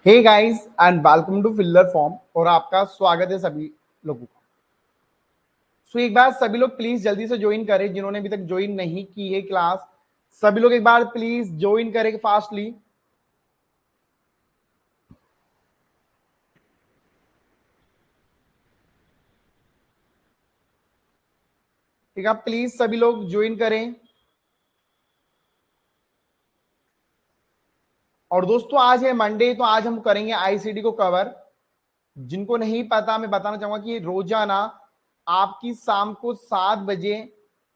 Hey guys and welcome to filler form और आपका स्वागत है सभी लोगों का। सो एक बार सभी लोग प्लीज जल्दी से ज्वाइन करें जिन्होंने अभी तक ज्वाइन नहीं की है क्लास। सभी लोग एक बार प्लीज ज्वाइन करें फास्टली। ठीक है, प्लीज सभी लोग ज्वाइन करें। और दोस्तों आज है मंडे, तो आज हम करेंगे आईसीडी को कवर। जिनको नहीं पता मैं बताना चाहूंगा कि रोजाना आपकी शाम को 7 बजे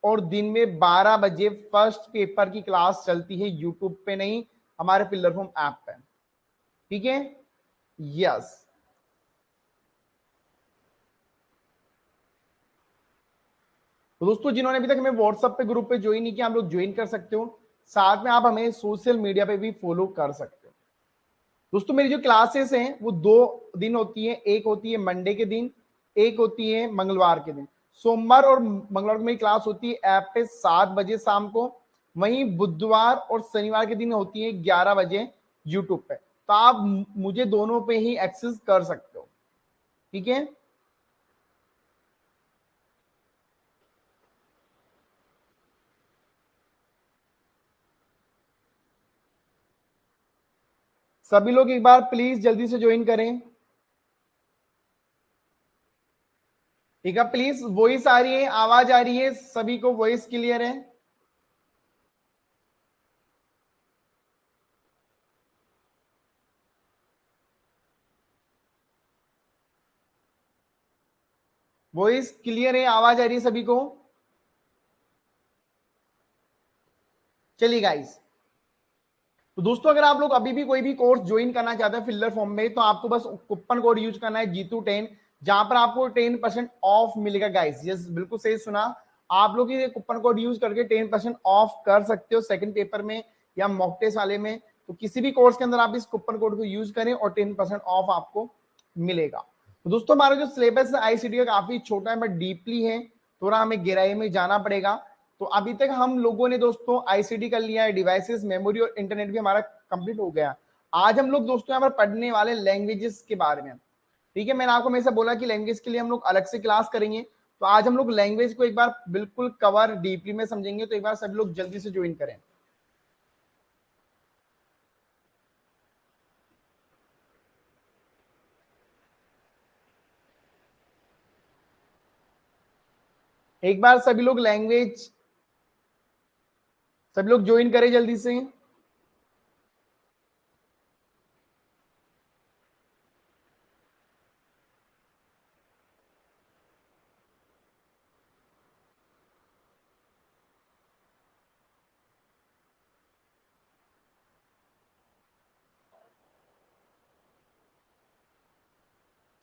और दिन में 12 बजे फर्स्ट पेपर की क्लास चलती है, यूट्यूब पे नहीं, हमारे फिलर फॉर्म ऐप पे। ठीक है, यस। तो दोस्तों जिन्होंने अभी तक हमें व्हाट्सएप पे ग्रुप पे ज्वाइन नहीं किया, आप लोग ज्वाइन कर सकते हो। साथ में आप हमें सोशल मीडिया पे भी फॉलो कर सकते हो। दोस्तों मेरी जो क्लासेस हैं वो 2 दिन होती है, एक होती है मंडे के दिन, एक होती है मंगलवार के दिन। सोमवार और मंगलवार को मेरी क्लास होती है ऐप पे 7 बजे शाम को। वहीं बुधवार और शनिवार के दिन होती है 11 बजे यूट्यूब पे। तो आप मुझे दोनों पे ही एक्सेस कर सकते हो। ठीक है, सभी लोग एक बार प्लीज जल्दी से ज्वाइन करें। ठीक है, प्लीज वॉइस आ रही है, आवाज आ रही है, सभी को वॉइस क्लियर है? वॉइस क्लियर है, आवाज आ रही है सभी को? चलिए गाइस, तो दोस्तों अगर आप लोग अभी भी कोई भी कोर्स ज्वाइन करना चाहते हैं फिलर फॉर्म में, तो आपको बस कूपन कोड यूज करना है G210, जहां पर आपको 10% ऑफ मिलेगा। गाइस यस, बिल्कुल सही सुना। आप लोग ये कूपन कोड यूज करके 10% ऑफ कर सकते हो सेकंड पेपर में या मॉक टेस्ट वाले में। तो किसी भी कोर्स के अंदर आप इस कूपन कोड को यूज करें और 10% ऑफ आपको मिलेगा। तो दोस्तों हमारा जो सिलेबस है आईसीटी का काफी छोटा है बट डीपली है, थोड़ा हमें गहराई में जाना पड़ेगा। तो अभी तक हम लोगों ने दोस्तों आईसीटी कर लिया है, डिवाइसेस, मेमोरी और इंटरनेट भी हमारा कंप्लीट हो गया। आज हम लोग दोस्तों यहाँ पर पढ़ने वाले लैंग्वेजेस के बारे में। ठीक है, मैंने आपको हमेशा बोला कि लैंग्वेज के लिए हम लोग अलग से क्लास करेंगे। तो आज हम लोग लैंग्वेज को एक बार बिल्कुल कवर डीपली में समझेंगे। तो एक बार सभी लोग जल्दी से ज्वाइन करें। एक बार सभी लोग लैंग्वेज, सभी लोग ज्वाइन करें जल्दी से।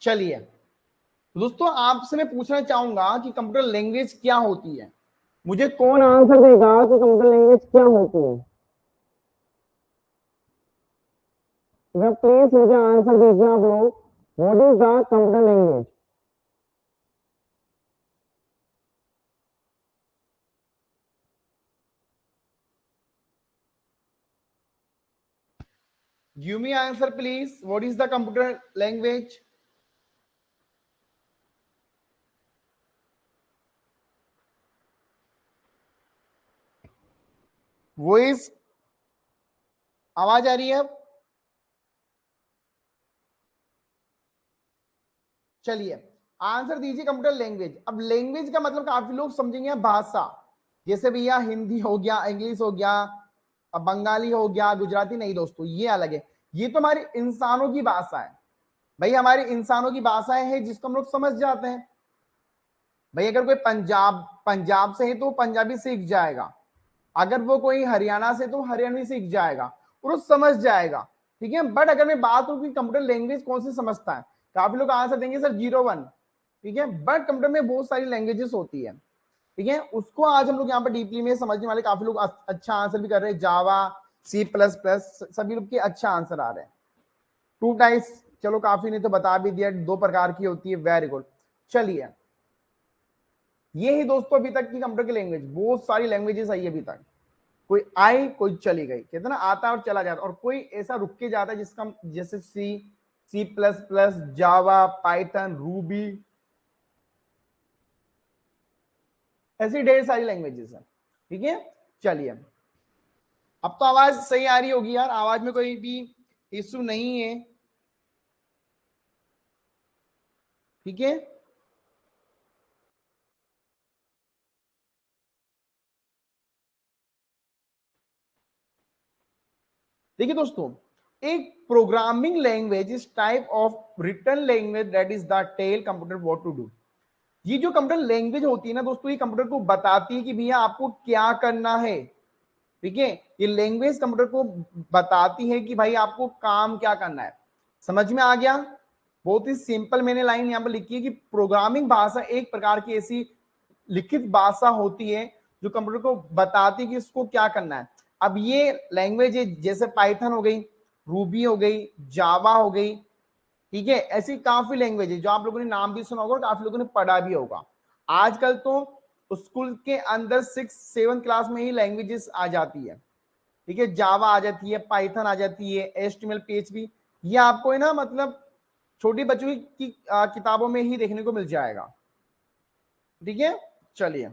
चलिए, तो दोस्तों आपसे मैं पूछना चाहूंगा कि कंप्यूटर लैंग्वेज क्या होती है। मुझे कौन आंसर देगा कि कंप्यूटर लैंग्वेज क्या होती है? प्लीज मुझे आंसर दीजिए आप लोग। What is the computer language? Give me answer please, what is the computer language? Voice, आवाज आ रही है अब? चलिए आंसर दीजिए कंप्यूटर लैंग्वेज। अब लैंग्वेज का मतलब काफी लोग समझेंगे भाषा, जैसे भैया हिंदी हो गया, इंग्लिश हो गया, अब बंगाली हो गया, गुजराती। नहीं दोस्तों, ये अलग है। ये तो हमारी इंसानों की भाषा है भाई, हमारी इंसानों की भाषाएं हैं जिसको हम लोग समझ जाते हैं। भाई अगर कोई पंजाब पंजाब से है तो पंजाबी सीख जाएगा, अगर वो कोई हरियाणा से तो हरियाणवी सीख जाएगा और वो समझ जाएगा। ठीक है, बट अगर मैं बात करूं कि कंप्यूटर लैंग्वेज कौन सी समझता है, काफी लोग आंसर देंगे सर 01। ठीक है, बट कंप्यूटर में बहुत सारी लैंग्वेजेस होती है। ठीक है, उसको आज हम लोग यहाँ पर डीपली में समझने वाले। काफी लोग अच्छा आंसर भी कर रहे हैं, जावा, C++, सभी लोग के अच्छा आंसर आ रहे हैं। टू टाइप्स, चलो काफी नहीं तो बता भी दिया, 2 प्रकार की होती है, वेरी गुड। चलिए, ये ही दोस्तों अभी तक की कंप्यूटर की लैंग्वेज, बहुत सारी लैंग्वेजेस आई अभी तक। कोई आई कोई चली गई, कहते ना आता और चला जाता, और कोई ऐसा रुक के जाता है जिसका जैसे सी प्लस प्लस, जावा, पाइथन, रूबी, ऐसी ढेर सारी लैंग्वेजेस है। ठीक है, चलिए अब तो आवाज सही आ रही होगी यार, आवाज में कोई भी इश्यू नहीं है। ठीक है, देखिए दोस्तों, एक programming language is type of written language that is the tell computer what to do. ये जो कंप्यूटर लैंग्वेज होती है ना दोस्तों, ये कंप्यूटर को बताती है कि भैया आपको क्या करना है। ठीक है, ये लैंग्वेज कंप्यूटर को बताती है कि भाई आपको काम क्या करना है। समझ में आ गया? बहुत ही सिंपल मैंने लाइन यहां पर लिखी है कि प्रोग्रामिंग भाषा एक प्रकार की ऐसी लिखित भाषा होती है जो कंप्यूटर को बताती है कि इसको क्या करना है। अब ये लैंग्वेज जैसे पाइथन हो गई, रूबी हो गई, जावा हो गई, ठीक है, ऐसी काफी लैंग्वेज है जो आप लोगों ने नाम भी सुना होगा और काफी लोगों ने पढ़ा भी होगा। आजकल तो स्कूल के अंदर 6-7 क्लास में ही लैंग्वेजेस आ जाती है। ठीक है, जावा आ जाती है, पाइथन आ जाती है, एचटीएमएल, पीएचपी, ये आपको है ना मतलब छोटी बच्चों की किताबों में ही देखने को मिल जाएगा। ठीक है, चलिए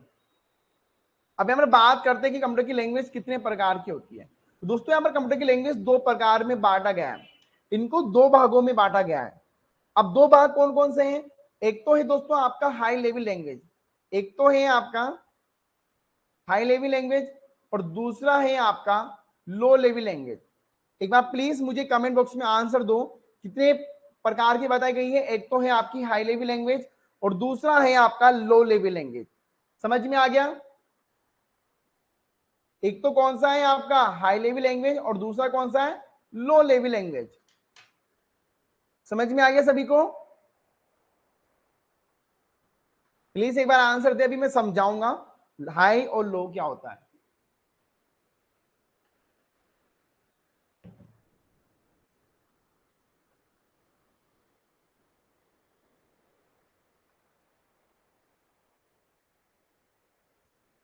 अब हम बात करते हैं कि कंप्यूटर की लैंग्वेज कितने प्रकार की होती है। तो दोस्तों यहाँ पर कंप्यूटर की लैंग्वेज दो प्रकार में बांटा गया है, इनको दो भागों में बांटा गया है। अब दो भाग कौन कौन से हैं? एक तो है दोस्तों आपका हाई लेवल लैंग्वेज, एक तो है आपका हाई लेवल लैंग्वेज और दूसरा है आपका लो लेवल लैंग्वेज। एक बार प्लीज मुझे कमेंट बॉक्स में आंसर दो, कितने प्रकार की बताई गई है? एक तो है आपकी हाई लेवल लैंग्वेज और दूसरा है आपका लो लेवल लैंग्वेज। समझ में आ गया? एक तो कौन सा है आपका हाई लेवल लैंग्वेज और दूसरा कौन सा है लो लेवल लैंग्वेज। समझ में आ गया सभी को? प्लीज एक बार आंसर दे, अभी मैं समझाऊंगा हाई और लो क्या होता है।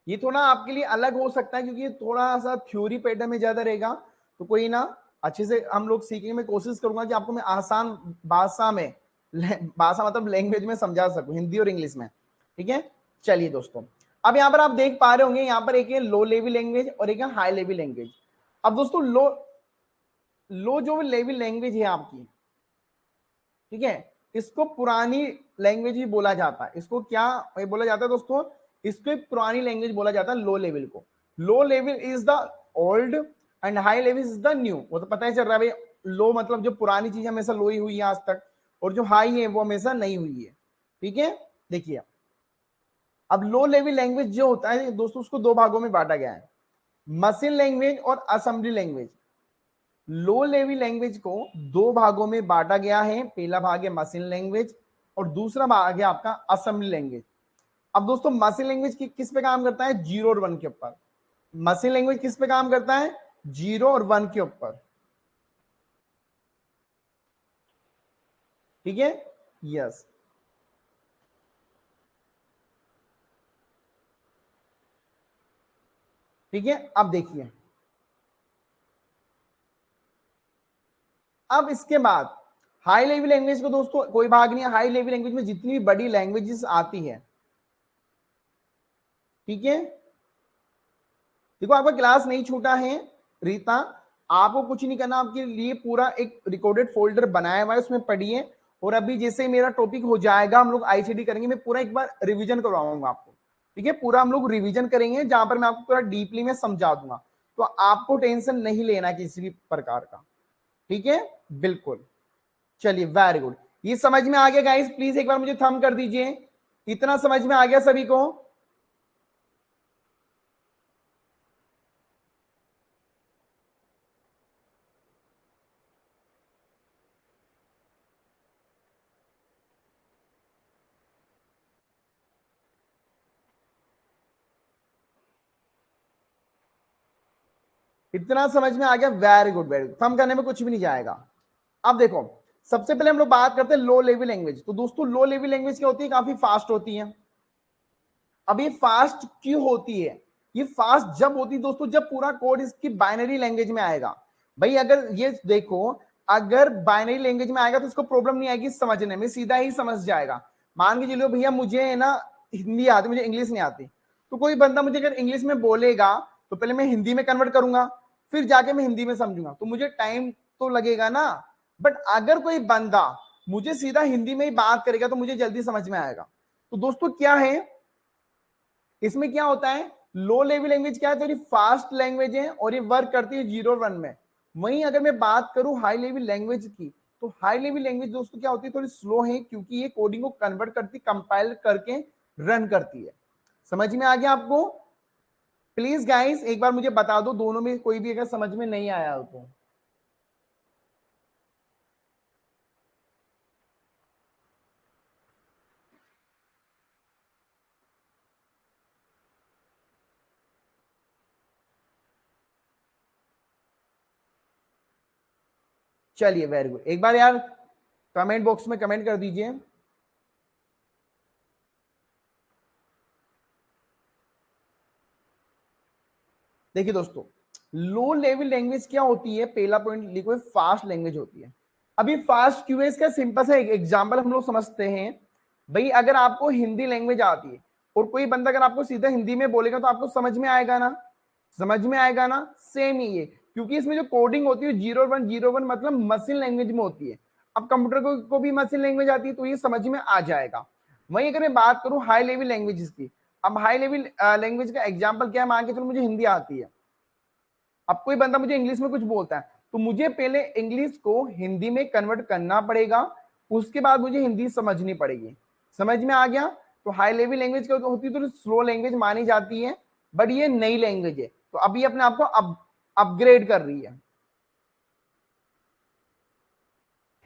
ये थोड़ा आपके लिए अलग हो सकता है क्योंकि ये थोड़ा सा थ्योरी पैटर्न में ज्यादा रहेगा, तो कोई ना अच्छे से हम लोग सीखने में कोशिश करूंगा कि आपको मैं आसान भाषा में, भाषा मतलब लैंग्वेज में समझा सकूं, हिंदी और इंग्लिश में। ठीक है, चलिए दोस्तों अब यहाँ पर आप देख पा रहे होंगे, यहाँ पर एक है लो लेवल लैंग्वेज और एक है हाई लेवल लैंग्वेज। अब दोस्तों लो लो जो लेवल लैंग्वेज है आपकी, ठीक है, इसको पुरानी लैंग्वेज भी बोला जाता है। इसको क्या बोला जाता है दोस्तों? इसको पुरानी लैंग्वेज बोला जाता है लो लेवल को। Low level is the old and high level is the new. वो तो पता ही चल रहा है भाई, लो मतलब जो पुरानी चीज हमेशा लो ही हुई है आज तक, और जो हाई है वो हमेशा नहीं हुई है। ठीक है, देखिए अब लो लेवल लैंग्वेज जो होता है दोस्तों, उसको दो भागों में बांटा गया है, मशीन लैंग्वेज और असेंबली लैंग्वेज। लो लेवल लैंग्वेज को दो भागों में बांटा गया है, पहला भाग है मशीन लैंग्वेज और दूसरा भाग है आपका असेंबली लैंग्वेज। अब दोस्तों मशीन लैंग्वेज किस पे काम करता है? जीरो और वन के ऊपर। मशीन लैंग्वेज किस पे काम करता है? जीरो और वन के ऊपर। ठीक है, यस। ठीक है, अब देखिए, अब इसके बाद हाई लेवल लैंग्वेज को दोस्तों कोई भाग नहीं है। हाई लेवल लैंग्वेज में जितनी भी बड़ी लैंग्वेजेस आती है, ठीक है, देखो आपका क्लास नहीं छूटा है रीता, आपको कुछ नहीं करना, आपके लिए पूरा एक रिकॉर्डेड फोल्डर बनाया हुआ है, उसमें पढ़िए। और अभी जैसे ही मेरा टॉपिक हो जाएगा, हम लोग आईसीडी करेंगे, मैं पूरा एक बार रिवीजन करवाऊंगा आपको। ठीक है, पूरा हम लोग रिवीजन करेंगे जहां पर मैं आपको पूरा डीपली में समझा दूंगा, तो आपको टेंशन नहीं लेना किसी भी प्रकार का। ठीक है, बिल्कुल। चलिए वेरी गुड, ये समझ में आ गया गाइस? प्लीज एक बार मुझे थंब कर दीजिए, इतना समझ में आ गया सभी को? इतना समझ में आ गया? Very good very good, thumb करने में कुछ भी नहीं जाएगा। अब देखो, सबसे पहले हम लोग बात करते हैं लो लेवल लैंग्वेज। तो दोस्तों लो लेवल लैंग्वेज क्या होती है? काफी फास्ट होती है। अब ये फास्ट क्यों होती है? ये फास्ट जब होती है दोस्तों जब पूरा कोड इसकी बाइनरी लैंग्वेज में आएगा। भाई अगर ये देखो, अगर बाइनरी लैंग्वेज में आएगा तो इसको प्रॉब्लम नहीं आएगी समझने में, सीधा ही समझ जाएगा। मान के चलो भैया मुझे है ना हिंदी आती, मुझे इंग्लिश नहीं आती, तो कोई बंदा मुझे अगर इंग्लिश में बोलेगा तो पहले मैं हिंदी में कन्वर्ट करूंगा, फिर जाके मैं हिंदी में समझूंगा, तो मुझे टाइम तो लगेगा ना। बट अगर कोई बंदा मुझे सीधा हिंदी में ही बात करेगा तो मुझे जल्दी समझ में आएगा। तो दोस्तों क्या है इसमें, क्या होता है, लो लेवल लैंग्वेज क्या है, थोड़ी फास्ट लैंग्वेज है और ये वर्क करती है 0 और 1 में। वहीं अगर मैं बात करूं हाई लेवल लैंग्वेज की, तो हाई लेवल लैंग्वेज दोस्तों क्या होती है, थोड़ी स्लो है, क्योंकि ये कोडिंग को कन्वर्ट करती, कंपाइल करके रन करती है। समझ में आ गया आपको? प्लीज गाइस एक बार मुझे बता दो दोनों में कोई भी अगर समझ में नहीं आया हो तो। चलिए वेरी गुड, एक बार यार कमेंट बॉक्स में कमेंट कर दीजिए। देखिए दोस्तों, लो लेवल लैंग्वेज क्या होती है, पहला पॉइंट लिखो, फास्ट लैंग्वेज होती है। अभी फास्ट क्यों है, इसका सिंपल सा एक एग्जांपल हम लोग समझते हैं। भाई अगर आपको हिंदी लैंग्वेज आती है और कोई बंदा अगर आपको सीधा हिंदी में बोलेगा तो आपको समझ में आएगा ना, समझ में आएगा ना, सेम ही है, क्योंकि इसमें जो कोडिंग होती है 0 1 मतलब मशीन लैंग्वेज में होती है। अब कंप्यूटर को भी मशीन लैंग्वेज आती है तो ये समझ में आ जाएगा। वहीं अगर मैं बात करूं हाई लेवल लैंग्वेज की, अब हाई लेवल लैंग्वेज का एग्जाम्पल क्या है, मान के चलो मुझे हिंदी आती है, अब कोई बंदा मुझे इंग्लिश में कुछ बोलता है तो मुझे पहले इंग्लिश को हिंदी में कन्वर्ट करना पड़ेगा, उसके बाद मुझे हिंदी समझनी पड़ेगी। समझ में आ गया? तो हाई लेवल लैंग्वेज क्या होती है, तो स्लो लैंग्वेज मानी जाती है, बट ये नई लैंग्वेज है, तो अभी अपने आप को अपग्रेड कर रही है।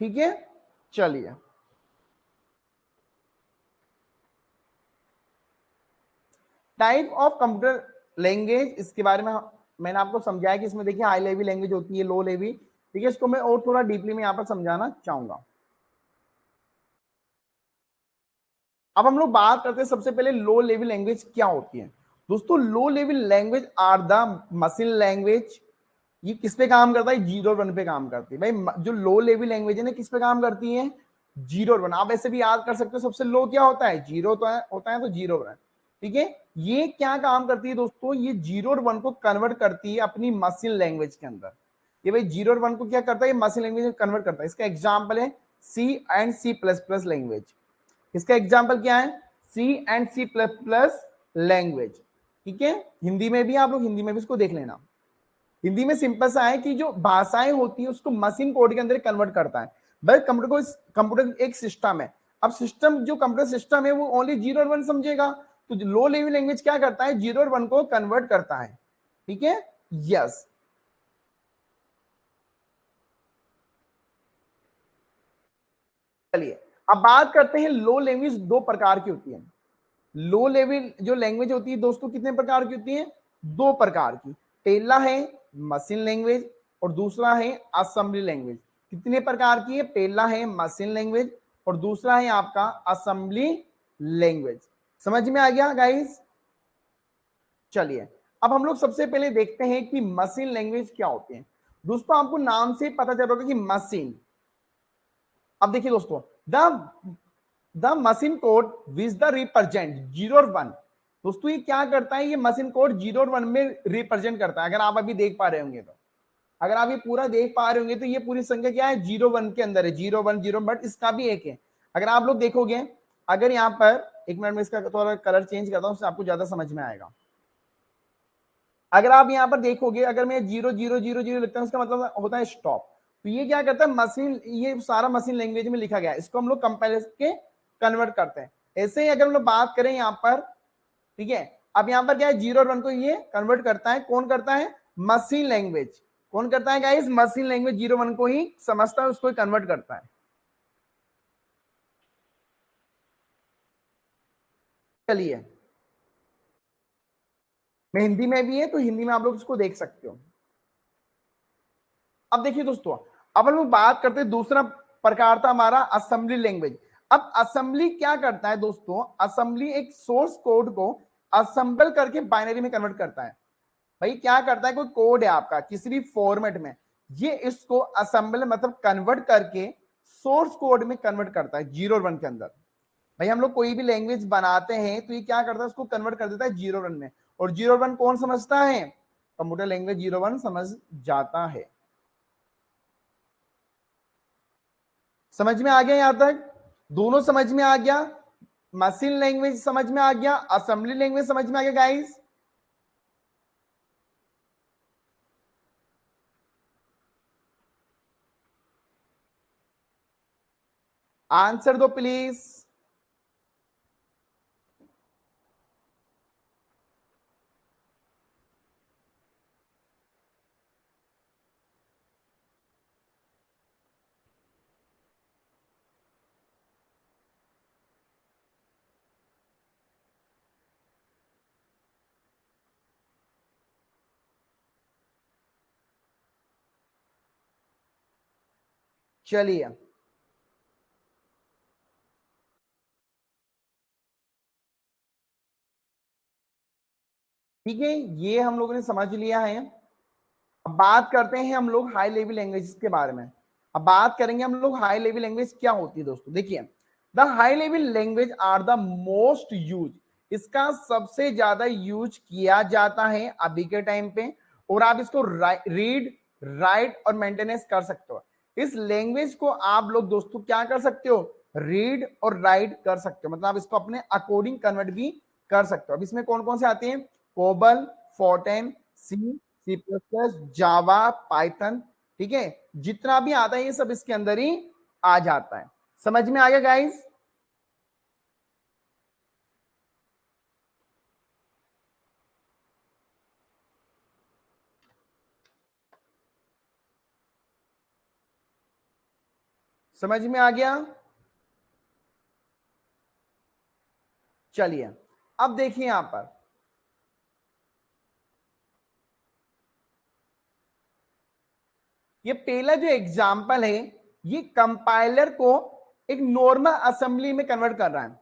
ठीक है, चलिए टाइप ऑफ कंप्यूटर लैंग्वेज, इसके बारे में मैंने आपको समझाया कि इसमें देखिए हाई लेवल लैंग्वेज होती है, लो लेवल। ठीक है, इसको मैं और थोड़ा डीपली में यहाँ पर समझाना चाहूंगा। अब हम लोग बात करते हैं सबसे पहले लो लेवल लैंग्वेज क्या होती है। दोस्तों low level language are the machine language. ये किस पे काम करता है, 0 और 1 पे काम करती है। भाई जो लो लेवल लैंग्वेज है ना किस पे काम करती है, 0 और 1। आप ऐसे भी याद कर सकते हो, सबसे लो क्या होता है, 0 तो होता है, तो 0 और 1। ठीक है, ये क्या काम करती है दोस्तों, ये 0 और 1 को कन्वर्ट करती है अपनी मशीन लैंग्वेज के अंदर। ये भाई 0 और 1 को क्या करता है, ये मशीन लैंग्वेज में कन्वर्ट करता है। इसका एग्जाम्पल है C एंड C++ लैंग्वेज। इसका एग्जाम्पल क्या है, C एंड C++ लैंग्वेज। ठीक है, हिंदी में भी आप लोग हिंदी में भी इसको देख लेना। हिंदी में सिंपल सा है कि जो भाषाएं होती है उसको मशीन कोड के अंदर कन्वर्ट करता है। भाई कंप्यूटर एक सिस्टम है, अब सिस्टम जो कंप्यूटर सिस्टम है वो ओनली 0 और 1 समझेगा, तो लो लेवल लैंग्वेज क्या करता है, 0 और 1 को कन्वर्ट करता है। ठीक है, यस। चलिए अब बात करते हैं, लो लैंग्वेज दो प्रकार की होती है। लो लेवल जो लैंग्वेज होती है दोस्तों कितने प्रकार की होती है, दो प्रकार की। पहला है मशीन लैंग्वेज और दूसरा है असेंबली लैंग्वेज। कितने प्रकार की है, पहला है मशीन लैंग्वेज और दूसरा है आपका असेंबली लैंग्वेज। समझ में आ गया गाइस? चलिए अब हम लोग सबसे पहले देखते हैं कि मशीन लैंग्वेज क्या होती है। दोस्तों आपको नाम से पता चल रहा होगा कि मशीन। अब देखिए दोस्तों, the machine code which the represent 0 और 1। दोस्तों ये क्या करता है, ये मशीन कोड 0 और 1 में रिप्रेजेंट करता है। अगर आप अभी देख पा रहे होंगे तो, अगर आप ये पूरा देख पा रहे होंगे तो ये पूरी संख्या क्या है, 0 1 के अंदर है, 0 1 0। बट इसका भी एक है, अगर आप लोग देखोगे, अगर यहाँ पर एक मिनट में इसका थोड़ा कलर चेंज करता हूँ उससे आपको ज्यादा समझ में आएगा। अगर आप यहाँ पर देखोगे, अगर मैं 0 0 0 0 लिखता हूँ, इसका मतलब होता है स्टॉप। तो ये क्या करता है, मशीन, ये सारा मशीन लैंग्वेज में लिखा गया है, इसको हम लोग कंपाइल के कन्वर्ट करते हैं। ऐसे ही अगर हम लोग बात करें यहाँ पर, ठीक है, अब यहाँ पर क्या है, 0 और 1 को ये कन्वर्ट करता है, कौन करता है, मशीन लैंग्वेज। कौन करता है गाइस, मशीन लैंग्वेज 0 1 को ही समझता है, उसको कन्वर्ट करता है। चलिए, मैं हिंदी में भी है तो हिंदी में आप लोग इसको देख सकते हो। अब देखिए दोस्तों, अब हम लोग बात करते हैं दूसरा प्रकार था हमारा असेंबली लैंग्वेज। अब असेंबली क्या करता है दोस्तों, असेंबली एक सोर्स कोड को असेंबल करके बाइनरी में कन्वर्ट करता है। भाई क्या करता है, कोई कोड है आपका किसी भी फॉर्मेट में, ये इसको असेंबल मतलब कन्वर्ट करके सोर्स कोड में कन्वर्ट करता है 0 और 1 के अंदर। भाई हम लोग कोई भी लैंग्वेज बनाते हैं तो ये क्या करता है, उसको कन्वर्ट कर देता है 0 और 1 में। और 0 और 1 कौन समझता है, कंप्यूटर लैंग्वेज 0 1 समझ जाता है। समझ में आ गया यहां तक, दोनों समझ में आ गया, मशीन लैंग्वेज समझ में आ गया, असेंबली लैंग्वेज समझ में आ गया गाइस। आंसर दो प्लीज। चलिए ठीक है, ये हम लोगों ने समझ लिया है। अब बात करते हैं हम लोग हाई लेवल लैंग्वेज के बारे में। अब बात करेंगे हम लोग हाई लेवल लैंग्वेज क्या होती है दोस्तों। देखिए, the high level language are the most use, इसका सबसे ज्यादा यूज किया जाता है अभी के टाइम पे। और आप इसको रीड राइट और मेंटेनेंस कर सकते हो। इस लैंग्वेज को आप लोग दोस्तों क्या कर सकते हो, रीड और राइट कर सकते हो, मतलब आप इसको अपने अकॉर्डिंग कन्वर्ट भी कर सकते हो। अब इसमें कौन कौन से आते हैं, कोबल, फोर्टेन, सी, सी प्लस प्लस, जावा, पाइथन, ठीक है, जितना भी आता है ये सब इसके अंदर ही आ जाता है। समझ में आ गया गाइस। समझ में आ गया। चलिए अब देखिए यहां पर, ये पहला जो एग्जाम्पल है, ये कंपाइलर को एक नॉर्मल असेंबली में कन्वर्ट कर रहा है।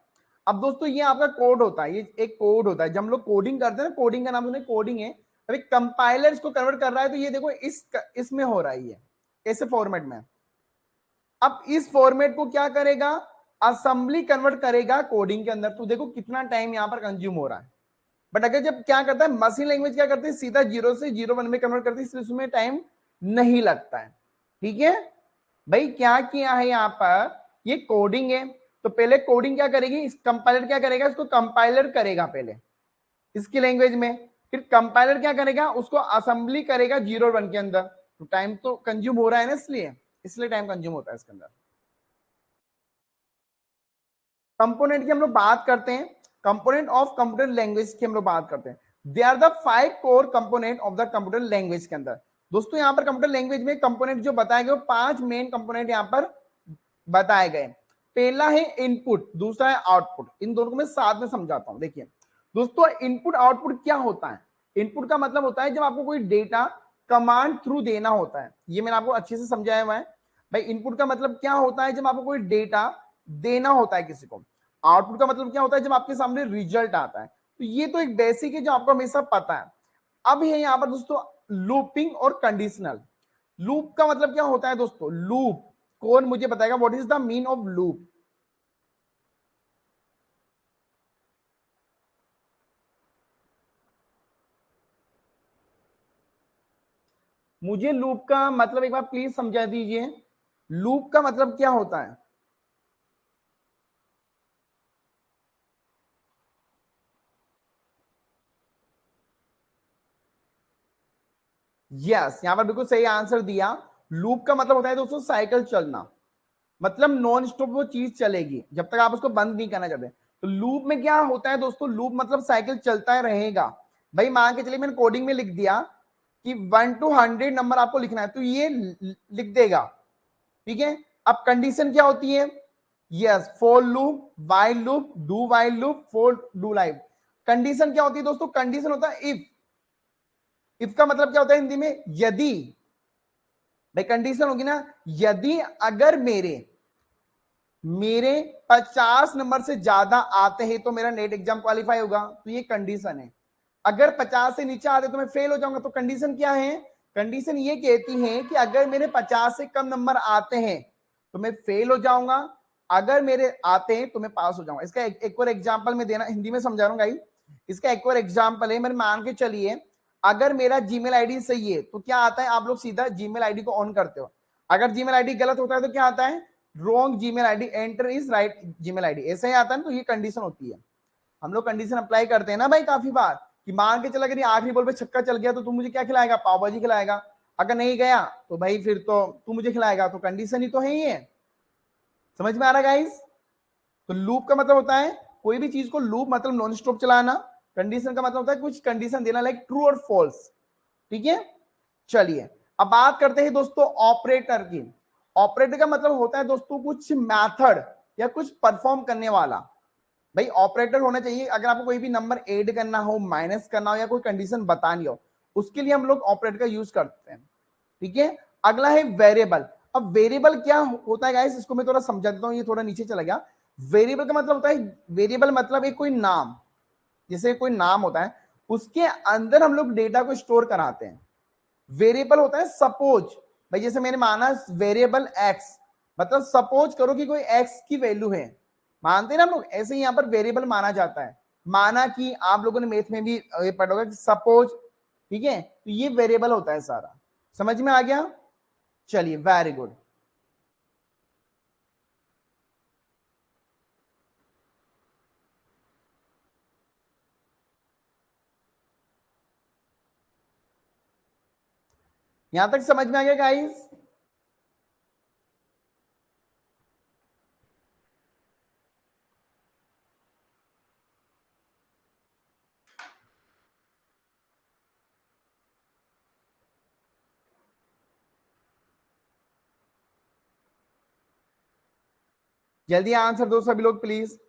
अब दोस्तों ये आपका कोड होता है, ये एक कोड होता है, जब हम लोग कोडिंग करते हैं ना, कोडिंग का नाम सुने, कोडिंग है। अभी कंपाइलर इसको कन्वर्ट कर रहा है, तो ये देखो इसमें हो रहा है, ये ऐसे फॉर्मेट में। अब इस फॉर्मेट को क्या करेगा, असेंबली कन्वर्ट करेगा कोडिंग के अंदर। तो देखो कितना टाइम यहां पर कंज्यूम हो रहा है। बट अगर जब क्या करता है मशीन लैंग्वेज, क्या करते हैं सीधा 0 से 0 1 में कन्वर्ट करती है, इसलिए उसमें टाइम नहीं लगता है। ठीक है भाई, क्या किया है यहां पर, ये कोडिंग है, तो पहले कोडिंग क्या करेगी, इस कंपाइलर क्या करेगा, इसको कंपाइलर करेगा पहले इसकी लैंग्वेज में, फिर कंपाइलर क्या करेगा, उसको असेंबली करेगा 0 और 1 के अंदर। तो टाइम तो कंज्यूम हो रहा है ना, इसलिए इसलिए टाइम कंज्यूम होता है इसके अंदर। कंपोनेंट की हम लोग बात करते हैं, कंपोनेंट ऑफ कंप्यूटर लैंग्वेज की हम लोग बात करते हैं। They are the 5 core component of the computer language के अंदर। दोस्तों यहां पर कंप्यूटर लैंग्वेज में कंपोनेंट जो बताए गए, 5 मेन कंपोनेंट यहां पर बताए गए। पहला है इनपुट, दूसरा है आउटपुट। इन दोनों को मैं साथ में समझाता हूं। देखिए दोस्तों, इनपुट आउटपुट क्या होता है, इनपुट का मतलब होता है जब आपको कोई डेटा कमांड थ्रू देना होता है, ये मैंने आपको अच्छे से समझाया हुआ है। भाई इनपुट का मतलब क्या होता है, जब आपको कोई डेटा देना होता है किसी को। आउटपुट का मतलब क्या होता है, जब आपके सामने रिजल्ट आता है। तो ये तो एक बेसिक है जो आपको हमेशा पता है। अब है यहां पर दोस्तों लूपिंग और कंडीशनल। लूप का मतलब क्या होता है दोस्तों, लूप, कौन मुझे बताएगा what is the mean of loop. मुझे लूप का मतलब एक बार प्लीज समझा दीजिए, लूप का मतलब क्या होता है। यस, यहां पर बिल्कुल सही आंसर दिया। लूप का मतलब होता है दोस्तों साइकिल चलना, मतलब नॉन स्टॉप वो चीज चलेगी जब तक आप उसको बंद नहीं करना चाहते। तो लूप में क्या होता है दोस्तों, लूप मतलब साइकिल चलता रहेगा। भाई मान के चलिए मैंने कोडिंग में लिख दिया कि 1 to 100 नंबर आपको लिखना है, तो ये लिख देगा। ठीक है, अब कंडीशन क्या होती है, yes, for loop, while loop, do while loop, for do live. Condition क्या होती है दोस्तों, कंडीशन होता है इफ। इफ का मतलब क्या होता है हिंदी में, यदि। भाई कंडीशन होगी ना, यदि अगर मेरे मेरे 50 नंबर से ज्यादा आते हैं तो मेरा नेट एग्जाम क्वालिफाई होगा, तो ये कंडीशन है। अगर 50 से नीचे आते तो मैं फेल हो जाऊंगा। तो कंडीशन क्या है? कंडीशन ये कहती है कि अगर मेरे 50 से कम नंबर आते हैं तो मैं फेल हो जाऊंगा, अगर मेरे आते हैं तो मैं पास हो जाऊंगा। इसका एक और एग्जाम्पल मैं देना, हिंदी में समझा रहा हूँ गाइस। इसका एक और एग्जाम्पल है, मैंने मान के चलिए अगर मेरा जीमेल आईडी सही है तो क्या आता है, आप लोग सीधा जीमेल आईडी को ऑन करते हो। अगर जीमेल आईडी गलत होता है तो क्या आता है, wrong Gmail ID, enter is right Gmail ID, ऐसा ही आता है। तो ये कंडीशन होती है। हम लोग कंडीशन अप्लाई करते हैं ना भाई काफी बार, कि मान के चला अगर आखिरी बॉल पे छक्का चल गया तो तू मुझे क्या खिलाएगा, पाव भाजी खिलाएगा। अगर नहीं गया तो भाई फिर तो तू मुझे खिलाएगा। तो कंडीशन ही तो है ये। समझ में आ रहा गाइस? तो लूप का मतलब होता है कोई भी चीज को, लूप मतलब नॉन स्टॉप चलाना। कंडीशन का मतलब होता है कुछ कंडीशन देना, लाइक ट्रू और फॉल्स। ठीक है, चलिए अब बात करते हैं दोस्तों ऑपरेटर की। ऑपरेटर का मतलब होता है दोस्तों कुछ मेथड या कुछ परफॉर्म करने वाला। भाई ऑपरेटर होना चाहिए अगर आपको कोई भी नंबर ऐड करना हो, माइनस करना हो या कोई कंडीशन बतानी हो, उसके लिए हम लोग ऑपरेटर का यूज करते हैं। ठीक है, अगला है वेरिएबल। अब वेरिएबल क्या होता है गाइस, इसको मैं थोड़ा समझा देता हूं, ये थोड़ा नीचे चला गया। वेरिएबल का मतलब होता है, वेरिएबल मतलब एक कोई नाम, जैसे कोई नाम होता है उसके अंदर हम लोग डेटा को स्टोर कराते हैं। वेरिएबल होता है सपोज, भाई जैसे मैंने माना वेरिएबल एक्स, मतलब सपोज करो कि कोई एक्स की वैल्यू है, मानते हैं ना हम लोग, ऐसे ही यहां पर वेरिएबल माना जाता है। माना कि आप लोगों ने मैथ में भी ये पढ़ा होगा कि सपोज, ठीक है, तो ये वेरिएबल होता है सारा। समझ में आ गया? चलिए वेरी गुड। यहां तक समझ में आ गया गाइस? जल्दी आंसर दो सभी लोग प्लीज।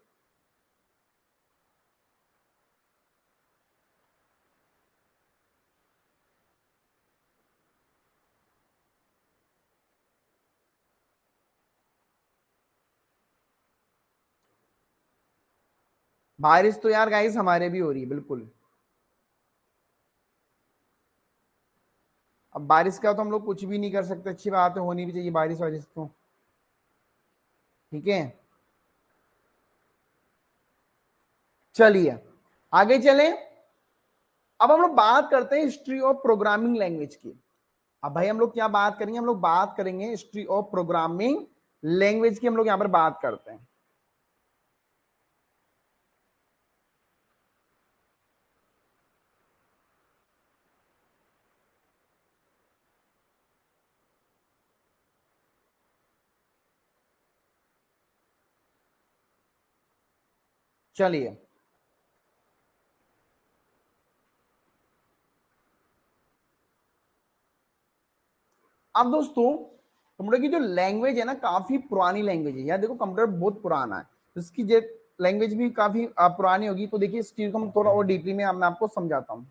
बारिश तो यार गाइस हमारे भी हो रही है बिल्कुल। अब बारिश का तो हम लोग कुछ भी नहीं कर सकते, अच्छी बात है, होनी भी चाहिए बारिश वारिश तो। ठीक है, चलिए आगे चले। अब हम लोग बात करते हैं हिस्ट्री ऑफ प्रोग्रामिंग लैंग्वेज की। अब भाई हम लोग क्या बात करेंगे, हम लोग बात करेंगे हिस्ट्री ऑफ प्रोग्रामिंग लैंग्वेज की, हम लोग यहां पर बात करते हैं। चलिए अब दोस्तों कंप्यूटर की जो लैंग्वेज है ना, काफी पुरानी लैंग्वेज है यार। देखो कंप्यूटर बहुत पुराना है, इसकी जो लैंग्वेज भी काफी पुरानी होगी। तो देखिए इस चीज को हम थोड़ा और डीपली में मैं आपको समझाता हूँ।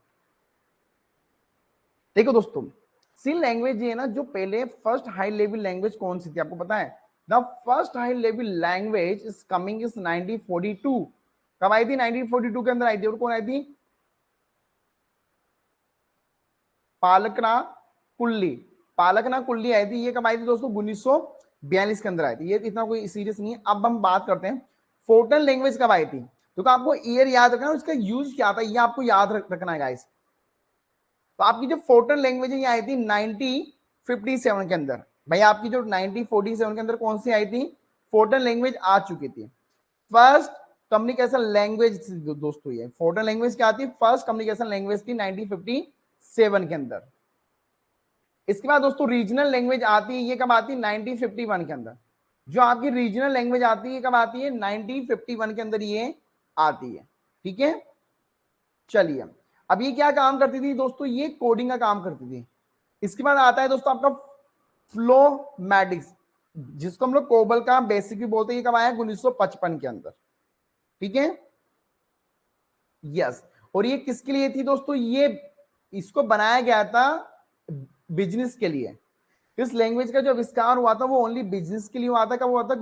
देखो दोस्तों, सी लैंग्वेज ये ना, जो पहले फर्स्ट हाई लेवल लैंग्वेज कौन सी थी आपको पता है? The first high level language is coming is 1942। कब आई थी? 1942 के अंदर आई थी। और कौन आई थी? पालकना कुल्ली। पालकना कुल्ली आई थी। ये कब आई थी दोस्तों? 1942 के अंदर आई थी। ये इतना कोई सीरियस नहीं है। अब हम बात करते हैं फोर्टन लैंग्वेज कब आई थी। तो आपको ईयर याद रखना है, उसका यूज क्या था ये आपको याद रखना है गाइस। तो आपकी जो फोर्टन लैंग्वेज है ये आई थी 1957 के अंदर। भाई आपकी जो 1947 के अंदर कौन सी आई थी? फोर्टन लैंग्वेज आ चुकी थी। फर्स्ट कम्युनिकेशन लैंग्वेज दोस्तों, ये फोर्टन लैंग्वेज क्या थी? फर्स्ट कम्युनिकेशन लैंग्वेज थी 1957 के अंदर। इसके बाद दोस्तों रीजनल लैंग्वेज आती है, ये कब आती है? 1951 के अंदर। जो आपकी रीजनल लैंग्वेज आती है कब आती है? 1951 के अंदर ये आती है। ठीक है, चलिए अब ये क्या काम करती थी दोस्तों? ये कोडिंग का काम करती थी। इसके बाद आता है दोस्तों आपका फ्लोमैटिक्स, जिसको हम लोग कोबल का बेसिक भी बोलते हैं। ये कब आया? 1955 के अंदर। ठीक है, यस। और ये किसके लिए थी दोस्तों? ये इसको बनाया गया था बिजनेस के लिए। इस लैंग्वेज का जो आविष्कार हुआ था वो ओनली बिजनेस के लिए हुआ था। कब हुआ था?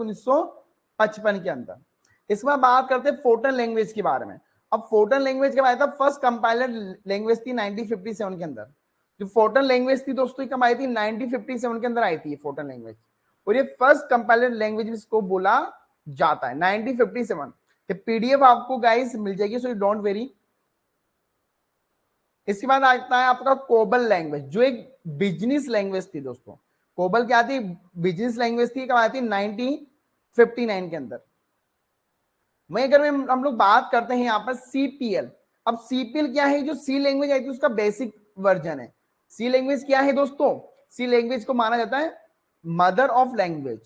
55 के अंदर। इसके बाद बात करते हैं फोर्टन लैंग्वेज के बारे में। अब फोर्टन लैंग्वेज कब आया था? फर्स्ट कंपाइलर लैंग्वेज थी 1957 के अंदर। जो फोर्टन लैंग्वेज थी दोस्तों कब आई थी? 1957 के अंदर आई थी ये फोर्टन लैंग्वेज, और ये फर्स्ट कंपाइलर लैंग्वेज इसको बोला जाता है 1957। पीडीएफ आपको गाइस मिल जाएगी, सो डोंट वेरी। इसके बाद आता है आपका कोबल लैंग्वेज, जो एक बिजनेस लैंग्वेज थी दोस्तों। कोबल क्या थी? बिजनेस लैंग्वेज थी। कब आई थी? 1959 के अंदर। वहीं अगर हम लोग बात करते हैं यहाँ पर सीपीएल। अब सीपीएल क्या है? जो सी लैंग्वेज आई थी उसका बेसिक वर्जन है। सी लैंग्वेज क्या है दोस्तों? सी लैंग्वेज को माना जाता है मदर ऑफ लैंग्वेज,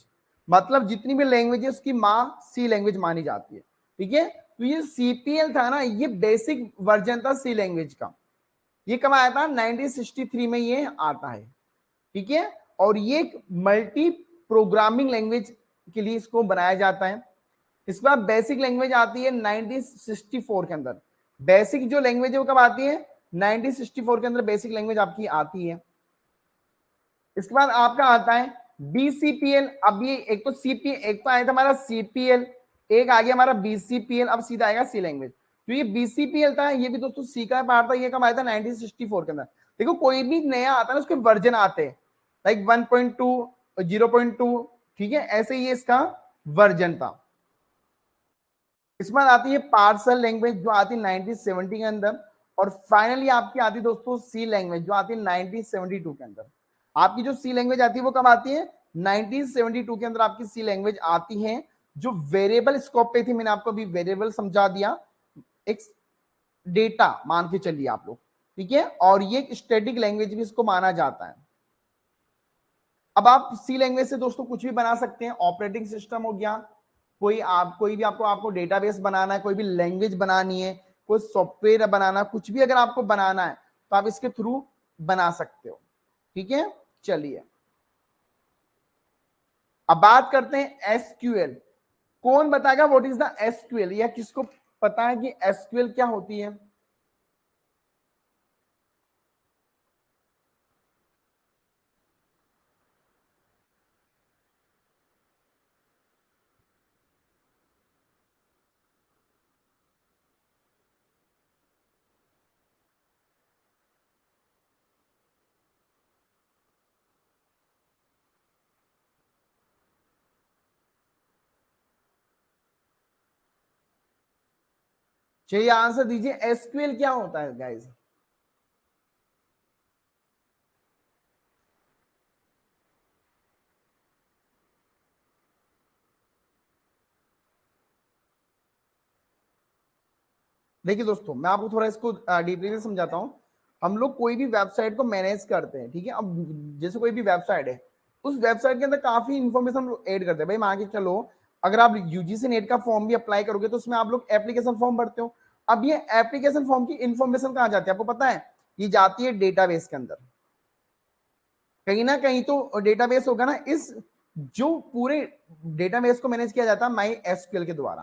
मतलब जितनी भी लैंग्वेज है उसकी माँ सी लैंग्वेज मानी जाती है। ठीक है, तो ये सीपीएल था ना, ये बेसिक वर्जन था सी लैंग्वेज का। ये कब आया था? 1963 में ये आता है। ठीक है, और ये एक मल्टी प्रोग्रामिंग लैंग्वेज के लिए इसको बनाया जाता है। इसके बाद बेसिक लैंग्वेज आती है 1964 के अंदर। बेसिक जो लैंग्वेज है वो कब आती है? 1964 के अंदर बेसिक लैंग्वेज आपकी आती है। इसके बाद आपका आता है बीसीपीएल। अब ये एक तो सीपीएल, एक तो आया था हमारा सीपीएल, एक आ गया हमारा बीसीपीएल। अब सीधा आएगा सी लैंग्वेज। तो ये बीसीपीएल था, ये भी दोस्तों सी का पार्ट था। ये कब आया था? 1964 के अंदर। देखो कोई भी नया आता है ना उसके वर्जन आते हैं, लाइक 1.2, 0.2। ठीक है, ऐसे ही इसका वर्जन था। इसके बाद आती है पार्सल लैंग्वेज जो आती है 1970 के अंदर, और फाइनली आपकी आती है दोस्तों सी लैंग्वेज जो आती है 1972 के अंदर। आपकी जो सी लैंग्वेज आती है वो कब आती है? 1972 के अंदर आपकी सी लैंग्वेज आती है, जो वेरिएबल स्कोप पे थी। मैंने आपको अभी वेरिएबल समझा दिया, एक डेटा मान के चलिए आप लोग। ठीक है, और ये स्टैटिक लैंग्वेज भी इसको माना जाता है। अब आप सी लैंग्वेज से दोस्तों कुछ भी बना सकते हैं। ऑपरेटिंग सिस्टम हो गया, कोई भी आपको डेटाबेस बनाना है, कोई भी लैंग्वेज बनानी है, कोई सॉफ्टवेयर बनाना, कुछ भी अगर आपको बनाना है तो आप इसके थ्रू बना सकते हो। ठीक है, चलिए अब बात करते हैं एसक्यूएल। कौन बताएगा व्हाट इज द एसक्यूएल, या किसको पता है कि एसक्यूएल क्या होती है? चलिए आंसर दीजिए, एसक्यूएल क्या होता है गाइस? देखिए दोस्तों, मैं आपको थोड़ा इसको डीपली से समझाता हूँ। हम लोग कोई भी वेबसाइट को मैनेज करते हैं। ठीक है, अब जैसे कोई भी वेबसाइट है, उस वेबसाइट के अंदर काफी इंफॉर्मेशन हम लोग ऐड करते हैं। भाई मान के चलो, अगर आप यूजीसी नेट का फॉर्म भी अप्लाई करोगे तो उसमें आप लोग एप्लीकेशन फॉर्म भरते हो। अब ये एप्लीकेशन फॉर्म की इंफॉर्मेशन कहाँ जाती है आपको पता है? ये जाती है डेटाबेस के अंदर। कहीं ना कहीं तो डेटाबेस होगा ना, इस जो पूरे डेटाबेस को मैनेज किया जाता है माई एसक्यूएल के द्वारा।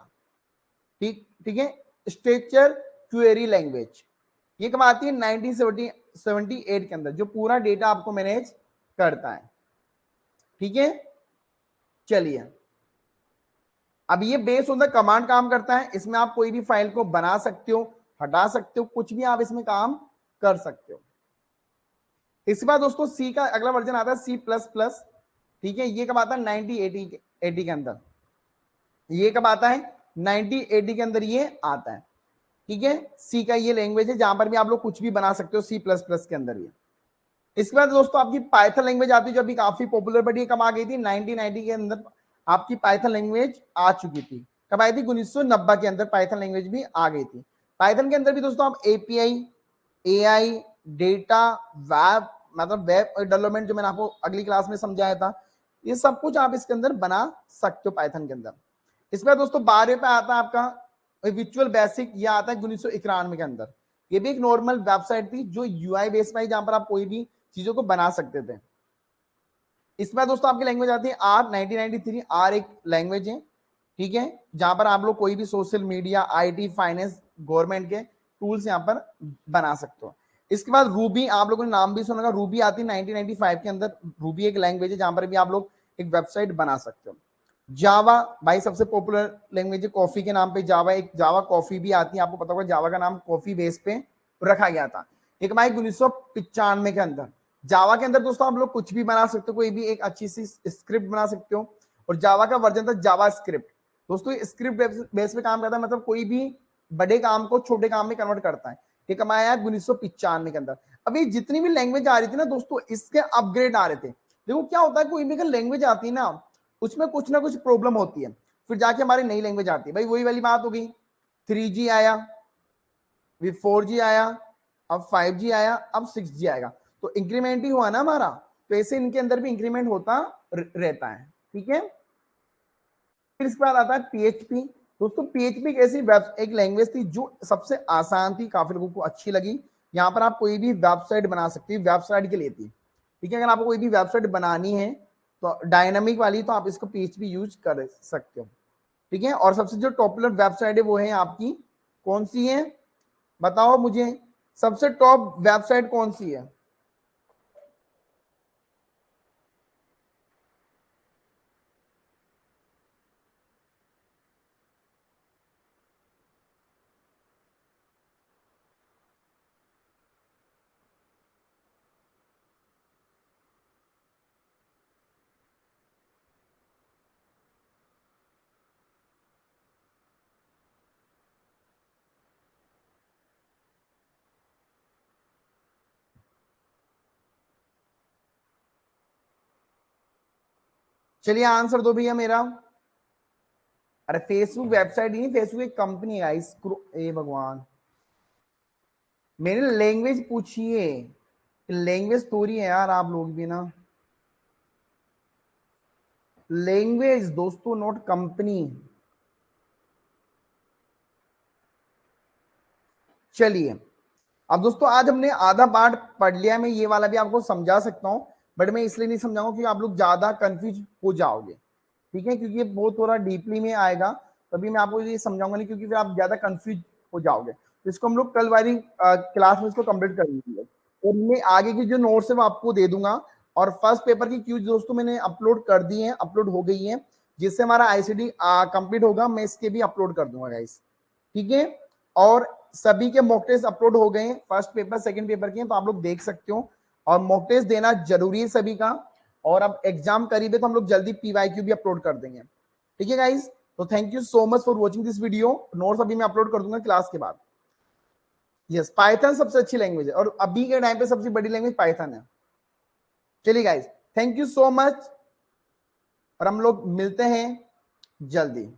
ठीक ठीक है, स्ट्रक्चर क्वेरी लैंग्वेज ये कब आती है? 1978 के अंदर, जो पूरा डेटा आपको मैनेज करता है। ठीक है, चलिए अब ये बेस ऑन द कमांड काम करता है। इसमें आप कोई भी फाइल को बना सकते हो, हटा सकते हो, कुछ भी आप इसमें काम कर सकते हो। इसके बाद दोस्तों सी का अगला वर्जन आता है सी प्लस प्लस। ठीक है, ये कब आता है? 1980 के अंदर। ये कब आता है? 1980 के अंदर ये आता है। ठीक है, सी का ये लैंग्वेज है जहां पर भी आप लोग कुछ भी बना सकते हो सी प्लस प्लस के अंदर। ये इसके बाद दोस्तों आपकी पाइथन लैंग्वेज आती है, जो अभी काफी पॉपुलर, बट ये कब आ गई थी? 1990 के अंदर आपकी पाइथन लैंग्वेज आ चुकी थी। कब आई थी? 1990 के अंदर पाइथन लैंग्वेज भी आ गई थी। पाइथन के अंदर भी दोस्तों आप एपीआई, एआई, डेटा, वेब, मतलब वेब डेवलपमेंट, जो मैंने आपको अगली क्लास में समझाया था, ये सब कुछ आप इसके अंदर बना सकते हो पाइथन के अंदर। इसके बाद दोस्तों 12 पे आता है आपका विजुअल बेसिक, ये आता है 1991 के अंदर। ये भी एक नॉर्मल वेबसाइट थी जो यूआई बेस्ड पर, जहां पर आप कोई भी चीजों को बना सकते थे। इसमें दोस्तों आपकी लैंग्वेज आती है आर 1993। आर एक लैंग्वेज है, ठीक है, जहां पर आप लोग कोई भी social media, IT, finance, government के टूल्स यहां पर बना सकते हो। इसके बाद रूबी, आप लोगों ने नाम भी सुना होगा, रूबी आती है 1995 के अंदर। रूबी एक लैंग्वेज है जहां पर भी आप लोग एक वेबसाइट बना सकते हो। जावा भाई सबसे पॉपुलर लैंग्वेज है कॉफी के नाम पे जावा, एक जावा कॉफी भी आती है, आपको पता होगा जावा का नाम कॉफी बेस पे रखा गया था। एक भाई 1995 के अंदर जावा के अंदर दोस्तों आप लोग कुछ भी बना सकते हो, कोई भी एक अच्छी सी स्क्रिप्ट बना सकते हो, और जावा का वर्जन था जावा स्क्रिप्ट। दोस्तों स्क्रिप्ट बेस पे काम करता है, मतलब कोई भी बड़े काम को छोटे काम में कन्वर्ट करता है। ये कमाया 1995 के अंदर। अभी जितनी भी लैंग्वेज आ रही थी ना दोस्तों, इसके अपग्रेड आ रहे थे। देखो क्या होता है, कोई भी लैंग्वेज आती है ना, उसमें कुछ ना कुछ प्रॉब्लम होती है, फिर जाके हमारी नई लैंग्वेज आती है। भाई वही वाली बात हो गई, 3G आया, फिर 4G आया, अब 5G आया, अब 6G आएगा, तो इंक्रीमेंट ही हुआ ना हमारा। तो ऐसे इनके अंदर भी इंक्रीमेंट होता रहता है, ठीक है। फिर इसके बाद आता है PHP। दोस्तों PHP एक ऐसी एक लैंग्वेज थी जो सबसे आसान थी, काफी लोगों को अच्छी लगी। यहाँ पर आप कोई भी वेबसाइट बना सकती है, वेबसाइट के लिए थी, ठीक है। अगर आपको कोई भी वेबसाइट बनानी है तो डायनामिक वाली, तो आप इसको PHP यूज कर सकते हो, ठीक है। और सबसे जो पॉपुलर वेबसाइट है वो है आपकी, कौन सी है बताओ मुझे, सबसे टॉप वेबसाइट कौन सी है? चलिए आंसर दो भैया मेरा। अरे फेसबुक वेबसाइट ही नहीं, फेसबुक एक कंपनी है गाइस। ए भगवान, मेरे लैंग्वेज पूछिए, लैंग्वेज थोड़ी है यार, आप लोग भी ना, लैंग्वेज दोस्तों नोट कंपनी। चलिए अब दोस्तों आज हमने आधा पार्ट पढ़ लिया, मैं ये वाला भी आपको समझा सकता हूँ, बट मैं इसलिए नहीं समझाऊंगा कि आप लोग ज्यादा कंफ्यूज हो जाओगे, ठीक है, क्योंकि ये बहुत थोड़ा डीपली में आएगा, तभी मैं आपको ये समझाऊंगा नहीं, क्योंकि फिर आप ज्यादा कंफ्यूज हो जाओगे। तो इसको हम लोग कल वाली क्लास में इसको कंप्लीट कर लेंगे, और मैं आगे की जो नोट्स है वो आपको दे दूंगा। और फर्स्ट पेपर की क्यूज दोस्तों मैंने अपलोड कर दी है, अपलोड हो गई है, जिससे हमारा आईसीडी कंप्लीट होगा, मैं इसके भी अपलोड कर दूंगा गाइस, ठीक है। और सभी के मॉक टेस्ट अपलोड हो गए, फर्स्ट पेपर सेकंड पेपर के, तो आप लोग देख सकते हो, और मॉक टेस्ट देना जरूरी है सभी का। और अब एग्जाम करीब है तो हम लोग जल्दी पीवाईक्यू भी अपलोड कर देंगे, ठीक है गाइस। तो thank you so much for watching this video, notes अभी मैं अपलोड कर दूंगा क्लास के बाद। यस, पाइथन सबसे अच्छी लैंग्वेज है, और अभी के टाइम पे सबसे बड़ी लैंग्वेज पाइथन है। चलिए guys, thank you so much, और हम लोग मिलते हैं जल्दी।